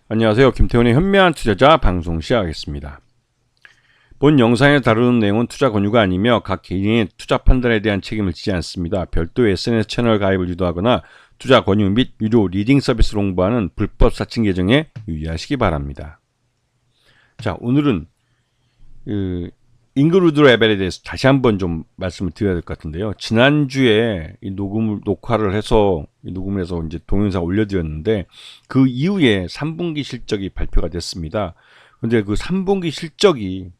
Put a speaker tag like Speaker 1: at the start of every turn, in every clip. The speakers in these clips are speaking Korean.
Speaker 1: 안녕하세요. 김태훈의 현명한 투자자 방송 시작하겠습니다. 본 영상에 다루는 내용은 투자 권유가 아니며 각 개인의 투자 판단에 대한 책임을 지지 않습니다. 별도의 SNS 채널 가입을 유도하거나 투자 권유 및 유료 리딩 서비스를 홍보하는 불법 사칭 계정에 유의하시기 바랍니다. 자, 오늘은 잉그루드 레벨에 대해서 다시 한번 좀 말씀을 드려야 될 것 같은데요. 지난주에 녹화를 해서 녹음을 해서 이제 동영상 올려드렸는데 그 이후에 3분기 실적이 발표가 됐습니다. 근데 그 3분기 실적이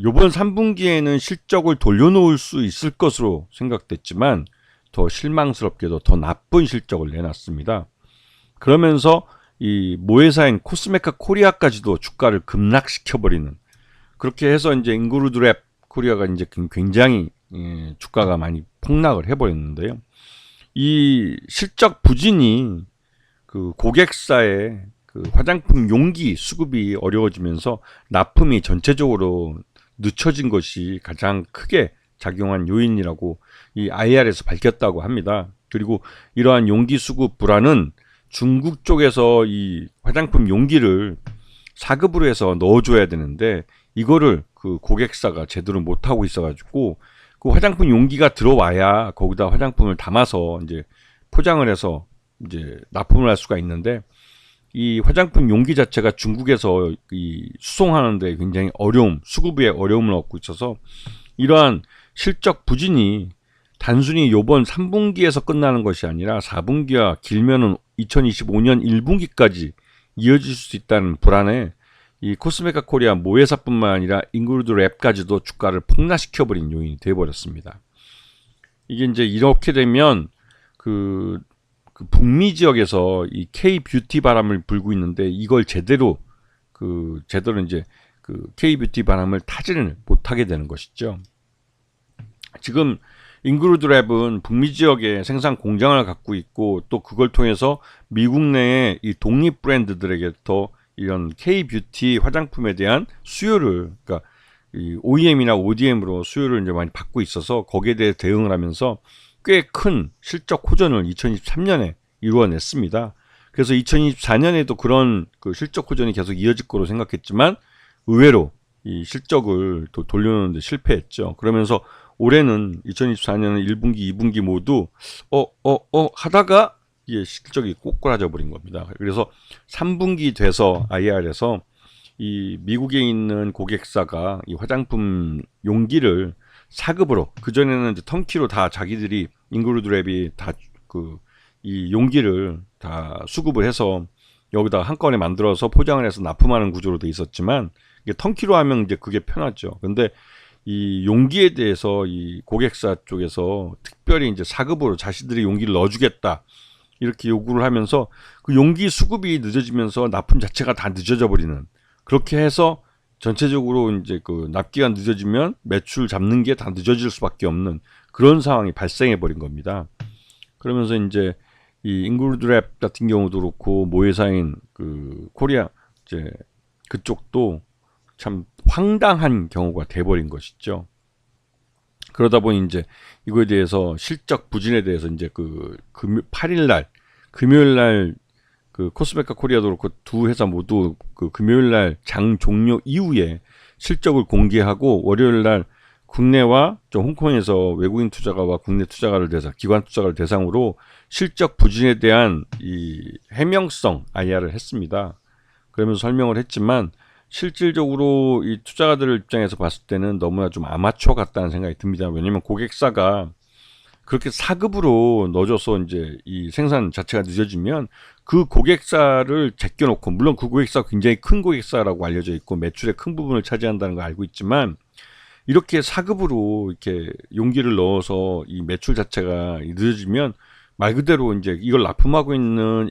Speaker 1: 요번 3분기에는 실적을 돌려놓을 수 있을 것으로 생각됐지만 더 실망스럽게도 더 나쁜 실적을 내놨습니다. 그러면서 이 모회사인 코스메카 코리아까지도 주가를 급락시켜버리는, 그렇게 해서 이제 잉그루드랩 코리아가 이제 굉장히 주가가 많이 폭락을 해버렸는데요. 이 실적 부진이 그 고객사의 그 화장품 용기 수급이 어려워지면서 납품이 전체적으로 늦춰진 것이 가장 크게 작용한 요인이라고 이 IR에서 밝혔다고 합니다. 그리고 이러한 용기 수급 불안은 중국 쪽에서 이 화장품 용기를 사급으로 해서 넣어줘야 되는데 이거를 그 고객사가 제대로 못하고 있어가지고 그 화장품 용기가 들어와야 거기다 화장품을 담아서 이제 포장을 해서 이제 납품을 할 수가 있는데, 이 화장품 용기 자체가 중국에서 이 수송하는데 굉장히 수급에 어려움을 얻고 있어서 이러한 실적 부진이 단순히 요번 3분기에서 끝나는 것이 아니라 4분기와 길면은 2025년 1분기까지 이어질 수 있다는 불안에 이 코스메카 코리아 모회사뿐만 아니라 잉그루드 랩까지도 주가를 폭락시켜버린 요인이 되어버렸습니다. 이게 이제 이렇게 되면 그 북미 지역에서 이 K-뷰티 바람을 불고 있는데 이걸 제대로 이제 K-뷰티 바람을 타지를 못하게 되는 것이죠. 지금 잉그루드 랩은 북미 지역에 생산 공장을 갖고 있고 또 그걸 통해서 미국 내의 이 독립 브랜드들에게부터 이런 K-뷰티 화장품에 대한 수요를, 그러니까 이 OEM이나 ODM으로 수요를 이제 많이 받고 있어서 거기에 대해 대응을 하면서 꽤 큰 실적 호전을 2023년에 이루어냈습니다. 그래서 2024년에도 그런 그 실적 호전이 계속 이어질 거로 생각했지만 의외로 이 실적을 또 돌려놓는데 실패했죠. 그러면서 올해는 2024년은 1분기, 2분기 모두 하다가 이 실적이 꼬꾸라져 버린 겁니다. 그래서 3분기 돼서 IR에서 이 미국에 있는 고객사가 이 화장품 용기를 사급으로, 그전에는 이제 턴키로 다 자기들이 잉그루드 랩이 다 이 용기를 다 수급을 해서 여기다 한 건에 만들어서 포장을 해서 납품하는 구조로 돼 있었지만 이게 턴키로 하면 이제 그게 편하죠. 근데 이 용기에 대해서 이 고객사 쪽에서 특별히 이제 사급으로 자신들이 용기를 넣어주겠다 이렇게 요구를 하면서 그 용기 수급이 늦어지면서 납품 자체가 다 늦어져 버리는, 그렇게 해서 전체적으로 이제 그 납기가 늦어지면 매출 잡는 게 다 늦어질 수밖에 없는 그런 상황이 발생해 버린 겁니다. 그러면서 이제 이 잉그루드 랩 같은 경우도 그렇고 모회사인 그 코리아 이제 그쪽도 참 황당한 경우가 돼버린 것이죠. 그러다 보니 이제 이거에 대해서 실적 부진에 대해서 이제 8일 날 금요일 날 그 코스메카 코리아도 그렇고 두 회사 모두 그 금요일 날 장 종료 이후에 실적을 공개하고 월요일 날 국내와 좀 홍콩에서 외국인 투자가와 국내 투자가를 기관 투자가를 대상으로 실적 부진에 대한 이 해명성 IR을 했습니다. 그러면서 설명을 했지만 실질적으로 이 투자가들 입장에서 봤을 때는 너무나 좀 아마추어 같다는 생각이 듭니다. 왜냐면 고객사가 그렇게 사급으로 넣어줘서 이제 이 생산 자체가 늦어지면 그 고객사를 제껴놓고, 물론 그 고객사가 굉장히 큰 고객사라고 알려져 있고 매출의 큰 부분을 차지한다는 걸 알고 있지만 이렇게 사급으로 이렇게 용기를 넣어서 이 매출 자체가 늦어지면 말 그대로 이제 이걸 납품하고 있는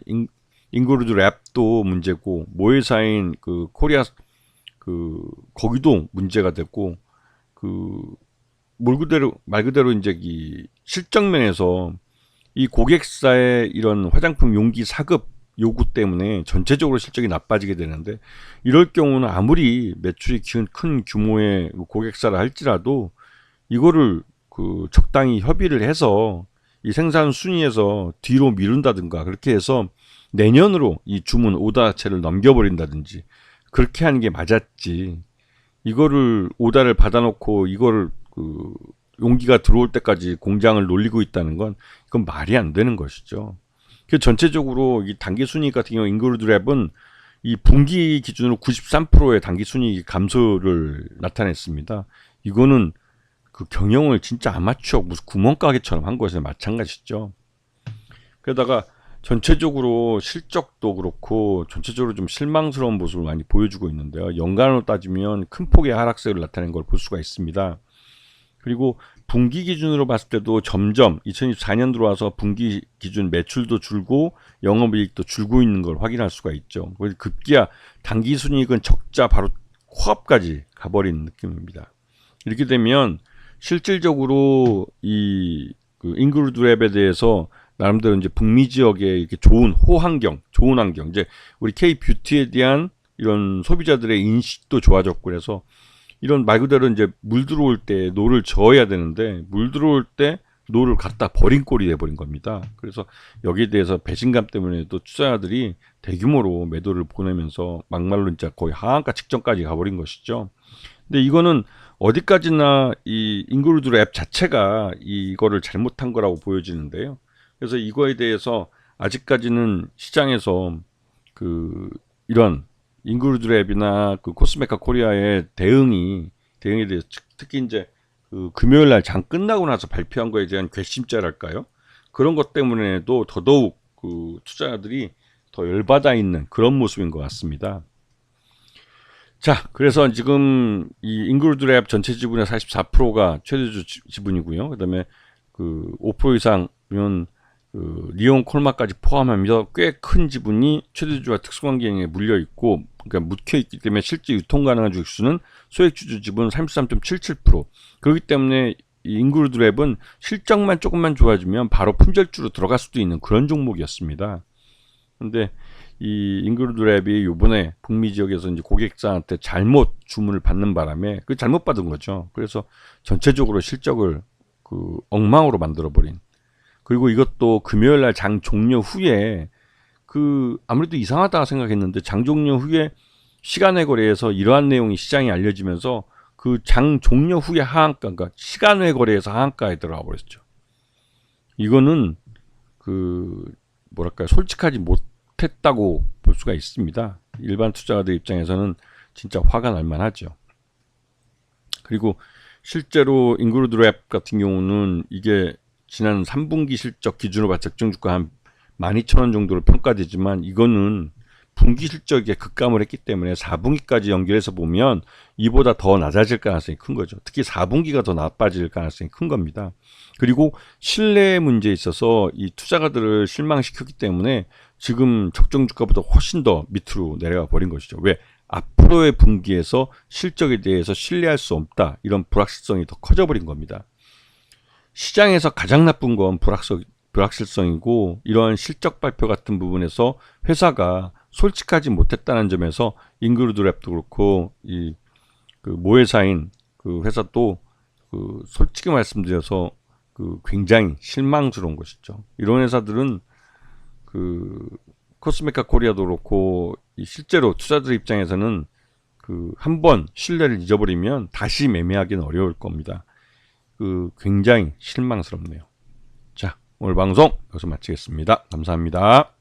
Speaker 1: 잉그루드 랩도 문제고 모회사인 그 코리아 거기도 문제가 됐고 말 그대로 이제 이 실적면에서 이 고객사의 이런 화장품 용기 사급 요구 때문에 전체적으로 실적이 나빠지게 되는데, 이럴 경우는 아무리 매출이 큰 규모의 고객사라 할지라도 이거를 적당히 협의를 해서 이 생산 순위에서 뒤로 미룬다든가 그렇게 해서 내년으로 이 주문 오더 자체를 넘겨버린다든지 그렇게 하는 게 맞았지. 이거를 오다를 받아놓고 이거를 용기가 들어올 때까지 공장을 놀리고 있다는 건 이건 말이 안 되는 것이죠. 그 전체적으로 이 단기 순이익 같은 경우 인그루드랩은 이 분기 기준으로 93%의 단기 순이익 감소를 나타냈습니다. 이거는 그 경영을 진짜 아마추어 무슨 구멍가게처럼 한 것에 마찬가지죠. 게다가 전체적으로 실적도 그렇고 전체적으로 좀 실망스러운 모습을 많이 보여주고 있는데요. 연간으로 따지면 큰 폭의 하락세를 나타낸 걸 볼 수가 있습니다. 그리고 분기 기준으로 봤을 때도 점점 2024년 들어와서 분기 기준 매출도 줄고 영업이익도 줄고 있는 걸 확인할 수가 있죠. 그래서 급기야 단기 순이익은 적자 바로 코앞까지 가버린 느낌입니다. 이렇게 되면 실질적으로 이 인그루드랩에 대해서 나름대로 이제 북미 지역에 이렇게 좋은 좋은 환경, 이제 우리 K 뷰티에 대한 이런 소비자들의 인식도 좋아졌고 그래서 이런 말 그대로 이제 물 들어올 때 노를 저어야 되는데 물 들어올 때 노를 갖다 버린 꼴이 돼버린 겁니다. 그래서 여기에 대해서 배신감 때문에 또 투자자들이 대규모로 매도를 보내면서 막말로 진짜 거의 하한가 직전까지 가버린 것이죠. 근데 이거는 어디까지나 이 인그루드랩 자체가 이거를 잘못한 거라고 보여지는데요. 그래서 이거에 대해서 아직까지는 시장에서 이런 인그루드랩이나 코스메카 코리아의 대응에 대해서 특히 이제 금요일 날 장 끝나고 나서 발표한 거에 대한 괘씸죄랄까요? 그런 것 때문에도 더더욱 투자자들이 더 열받아 있는 그런 모습인 것 같습니다. 자, 그래서 지금 이 인그루드랩 전체 지분의 44%가 최대주 지분이고요. 그다음에 5% 이상은 리온 콜마까지 포함하면서 꽤 큰 지분이 최대주와 특수관계인에 물려 있고, 그러니까 묻혀 있기 때문에 실제 유통 가능한 주식수는 소액주주 지분 33.77%. 그렇기 때문에 이 인그루드랩은 실적만 조금만 좋아지면 바로 품절주로 들어갈 수도 있는 그런 종목이었습니다. 근데 이 인그루드랩이 요번에 북미 지역에서 이제 고객사한테 잘못 주문을 받는 바람에 잘못 받은 거죠. 그래서 전체적으로 실적을 엉망으로 만들어 버린. 그리고 이것도 금요일 날 장 종료 후에 아무래도 이상하다 생각했는데 장 종료 후에 시간외 거래에서 이러한 내용이 시장에 알려지면서 장 종료 후에 하한가, 그러니까 시간외 거래에서 하한가에 들어가 버렸죠. 이거는 뭐랄까요, 솔직하지 못했다고 볼 수가 있습니다. 일반 투자자들 입장에서는 진짜 화가 날 만하죠. 그리고 실제로 인그루드랩 같은 경우는 이게 지난 3분기 실적 기준으로 봤을 때 적정 주가 한 12,000원 정도로 평가되지만 이거는 분기 실적에 급감을 했기 때문에 4분기까지 연결해서 보면 이보다 더 낮아질 가능성이 큰 거죠. 특히 4분기가 더 나빠질 가능성이 큰 겁니다. 그리고 신뢰 문제에 있어서 이 투자가들을 실망시켰기 때문에 지금 적정 주가보다 훨씬 더 밑으로 내려가 버린 것이죠. 왜? 앞으로의 분기에서 실적에 대해서 신뢰할 수 없다. 이런 불확실성이 더 커져버린 겁니다. 시장에서 가장 나쁜 건 불확실성이고 이러한 실적 발표 같은 부분에서 회사가 솔직하지 못했다는 점에서 인그루드랩도 그렇고 이 모회사인 회사도 솔직히 말씀드려서 굉장히 실망스러운 것이죠. 이런 회사들은 코스메카 코리아도 그렇고 실제로 투자들 입장에서는 한번 신뢰를 잊어버리면 다시 매매하기는 어려울 겁니다. 굉장히 실망스럽네요. 자, 오늘 방송 여기서 마치겠습니다. 감사합니다.